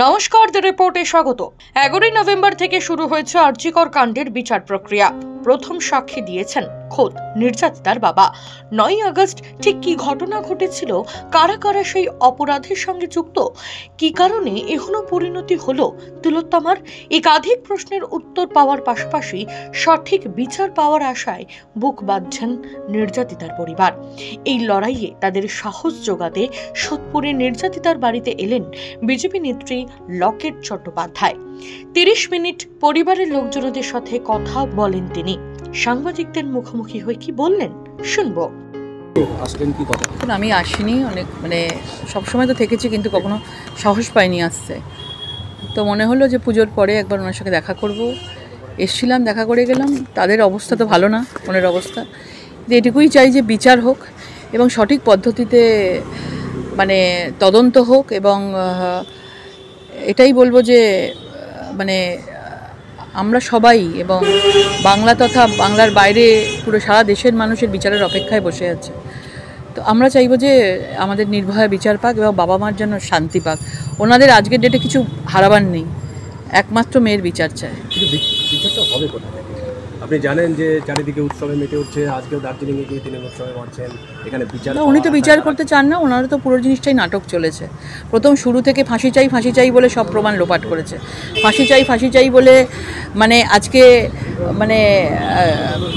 নমস্কার, দ্য রিপোর্টে স্বাগত। 11 নভেম্বর থেকে শুরু হয়েছে আরজিকর কাণ্ডের বিচার প্রক্রিয়া। প্রথম সাক্ষী দিয়েছেন খোদ নির্যাতিতার বাবা। 9 আগস্ট ঠিক কি ঘটনা ঘটেছিল, কারা কারা সেই অপরাধের সঙ্গে যুক্ত, কি কারণে এখনো পরিণতি হলো তিলোত্তমার, একাধিক প্রশ্নের উত্তর পাওয়ার পাশাপাশি সঠিক বিচার পাওয়ার আশায় বুক বাঁধছেন নির্যাতিতার পরিবার। এই লড়াইয়ে তাদের সাহস যোগাতে সোদপুরে নির্যাতিতার বাড়িতে এলেন বিজেপি নেত্রী লকেট চট্টোপাধ্যায়। 30 মিনিট পরিবারের লোকজনদের সাথে কথা বলেন তিনি। সাংবাদিকদের মুখোমুখি হয়ে কি বললেন শুনবো। আমি আসিনি, অনেক সবসময় তো থেকেছি, কিন্তু কখনো সাহস পাইনি আসতে। তো মনে হলো যে পুজোর পরে একবার ওনার সাথে দেখা করব। এসছিলাম, দেখা করে গেলাম। তাদের অবস্থা তো ভালো না, মনের অবস্থা। এটুকুই চাই যে বিচার হোক এবং সঠিক পদ্ধতিতে তদন্ত হোক, এবং এটাই বলবো যে আমরা সবাই এবং বাংলা তথা বাংলার বাইরে পুরো সারা দেশের মানুষের বিচারের অপেক্ষায় বসে আছে। তো আমরা চাইবো যে আমাদের নির্ভয়া বিচার পাক এবং বাবা মার জন্য শান্তি পাক। ওনাদের আজকের ডেটে কিছু হারাবার নেই, একমাত্র মেয়ের বিচার চায়। বিচারটা হবে কোথায়? আপনি জানেন যে চারিদিকে উৎসবে মেতে উঠছে, আজকেও দার্জিলিংয়ে গিয়ে তিনি উৎসবে মারছেন, এখানে বিচার। উনি তো বিচার করতে চান না, ওনারা তো পুরো জিনিসটাই নাটক চলেছে। প্রথম শুরু থেকে ফাঁসি চাই বলে সব প্রমাণ লোপাট করেছে। ফাঁসি চাই বলে আজকে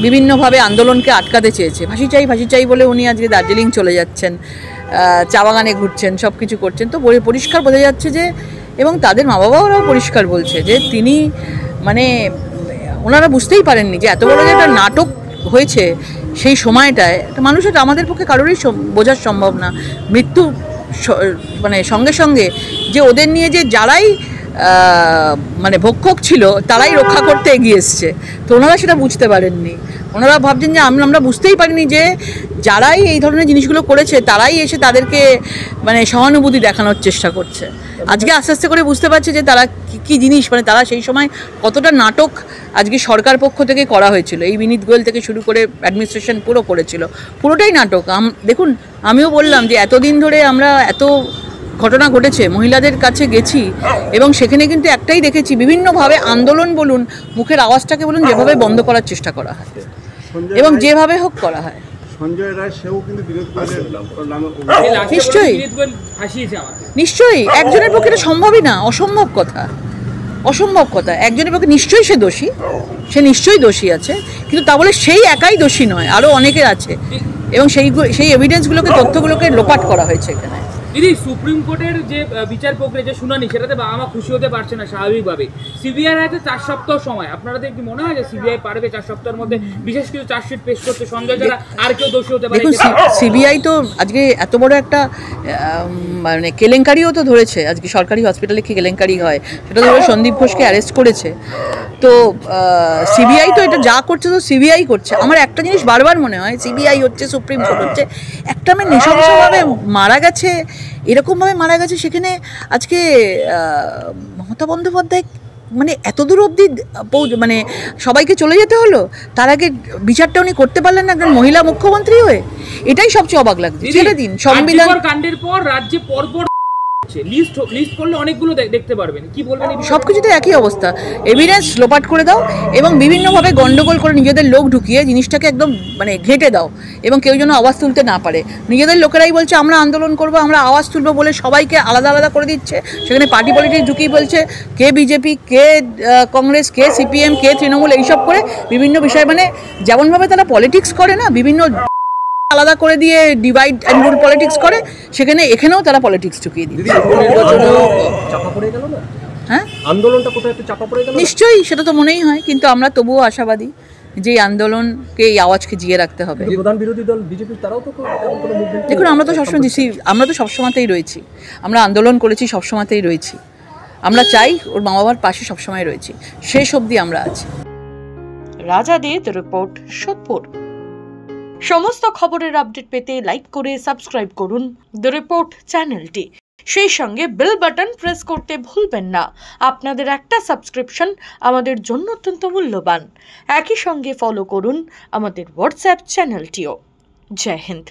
বিভিন্নভাবে আন্দোলনকে আটকাতে চেয়েছে। ফাঁসি চাই বলে উনি আজকে দার্জিলিং চলে যাচ্ছেন, চা বাগানে ঘুরছেন, সব কিছু করছেন। তো পরিষ্কার বোঝা যাচ্ছে যে, এবং তাদের মা বাবারাও পরিষ্কার বলছে যে তিনি ওনারা বুঝতেই পারেননি যে এত বড় যে একটা নাটক হয়েছে সেই সময়টায়। মানুষের আমাদের পক্ষে কারোরই বোঝা সম্ভব না। মৃত্যু সঙ্গে সঙ্গে যে ওদের নিয়ে যে যারাই ভক্ষক ছিল তারাই রক্ষা করতে এগিয়ে এসছে, তো ওনারা সেটা বুঝতে পারেননি। ওনারা ভাবছেন যে আমরা বুঝতেই পারিনি যে যারাই এই ধরনের জিনিসগুলো করেছে তারাই এসে তাদেরকে সহানুভূতি দেখানোর চেষ্টা করছে। আজকে আস্তে আস্তে করে বুঝতে পারছে যে তারা কী জিনিস, তারা সেই সময় কতটা নাটক আজকে সরকার পক্ষ থেকে করা হয়েছিল। এই বিনীত গোয়েল থেকে শুরু করে অ্যাডমিনিস্ট্রেশন পুরো করেছিল, পুরোটাই নাটক। দেখুন, আমিও বললাম যে এতদিন ধরে আমরা এত ঘটনা ঘটেছে, মহিলাদের কাছে গেছি এবং সেখানে কিন্তু একটাই দেখেছি, বিভিন্নভাবে আন্দোলন বলুন, মুখের আওয়াজটাকে বলুন, যেভাবে বন্ধ করার চেষ্টা করা হয় এবং যেভাবে হোক করা হয়। সঞ্জয় রায় সেও কিন্তু নিশ্চয়ই একজনের পক্ষে এটা সম্ভবই না, অসম্ভব কথা। একজনের পক্ষে নিশ্চয়ই সে দোষী, সে নিশ্চয়ই দোষী আছে, কিন্তু তা বলে সেই একাই দোষী নয়, আরও অনেকের আছে, এবং সেই এভিডেন্সগুলোকে, তথ্যগুলোকে লোপাট করা হয়েছে এখানে। দিদি, সুপ্রিম কোর্টের যে বিচার প্রক্রিয়া, যে শুনানি, সেটাতে বাবা খুশি হতে পারছে না স্বাভাবিকভাবে। সিবিআই হাতে 4 সপ্তাহ সময়। আপনাদের কি মনে হয় যে সিবিআই পারবে 4 সপ্তাহের মধ্যে বিশেষ কিছু চার্জশিট পেশ করতে? সঞ্জয় ছাড়া আর কেউ দোষী হতে পারে? দেখুন, সিবিআই তো আজকে এত বড় একটা কেলেঙ্কারিও তো ধরেছে। আজকে সরকারি হসপিটালে কি কেলেঙ্কারি হয় সেটা ধরে সন্দীপ ঘোষকে অ্যারেস্ট করেছে। তো সিবিআই তো এটা যা করছে তো সিবিআই করছে। আমার একটা জিনিস বারবার মনে হয়, সিবিআই হচ্ছে, সুপ্রিম কোর্ট হচ্ছে, একটা মেয়ে নৃশংসভাবে মারা গেছে, এরকমভাবে মারা গেছে, সেখানে আজকে মমতা বন্দ্যোপাধ্যায় এত দূর অবধি সবাইকে চলে যেতে হলো, তার আগে বিচারটা উনি করতে পারলেন না একজন মহিলা মুখ্যমন্ত্রী হয়ে। এটাই সবচেয়ে অবাক লাগছে। ছেড়ে দিন, সংবিধান কাণ্ডের পর রাজ্যে পরপর লিস্ট করলে অনেকগুলো দেখতে পারবেন, কি বলবেন? সবকিছুতে একই অবস্থা, এভিডেন্স লোপাট করে দাও এবং বিভিন্নভাবে গন্ডগোল করে নিজেদের লোক ঢুকিয়ে জিনিসটাকে একদম ঘেঁটে দাও, এবং কেউ যেন আওয়াজ তুলতে না পারে। নিজেদের লোকেরাই বলছে আমরা আন্দোলন করব, আমরা আওয়াজ তুলবো বলে সবাইকে আলাদা আলাদা করে দিচ্ছে। সেখানে পার্টি পলিটিক্স ঢুকিয়ে বলছে কে বিজেপি, কে কংগ্রেস, কে সিপিএম, কে তৃণমূল, এইসব করে বিভিন্ন বিষয় যেমনভাবে তারা পলিটিক্স করে না, বিভিন্ন আলাদা করে দিয়ে ডিভাইড অ্যান্ড রুল পলিটিক্স করে, সেখানে এখানেও তারা পলিটিক্স ঢুকিয়ে দিচ্ছে। হ্যাঁ, আন্দোলনটা কোথাও একটু চাপা পড়ে গেল নিশ্চয়ই, সেটা তো মনেই হয়, কিন্তু আমরা তবুও আশাবাদী যে এই আন্দোলনকে, এই আওয়াজকে জিয়ে রাখতে হবে। প্রধান বিরোধী দল বিজেপি তারাও তো দেখুন, আমরা তো সবসময়তেই রয়েছি, আমরা আন্দোলন করেছি, সবসময়তেই রয়েছি। আমরা চাই ওর মা বাবার পাশে সবসময় রয়েছি, শেষ অবধি আমরা আছি। রাজা দে, দ্য রিপোর্ট, সোদপুর। সমস্ত খবরের আপডেট পেতে লাইক করে সাবস্ক্রাইব করুন দ্য রিপোর্ট চ্যানেলটি। সেই সঙ্গে বেল বাটন প্রেস করতে ভুলবেন না। আপনাদের একটা সাবস্ক্রিপশন আমাদের জন্য অত্যন্ত মূল্যবান। একই সঙ্গে ফলো করুন আমাদের হোয়াটসঅ্যাপ চ্যানেলটিও। জয় হিন্দ।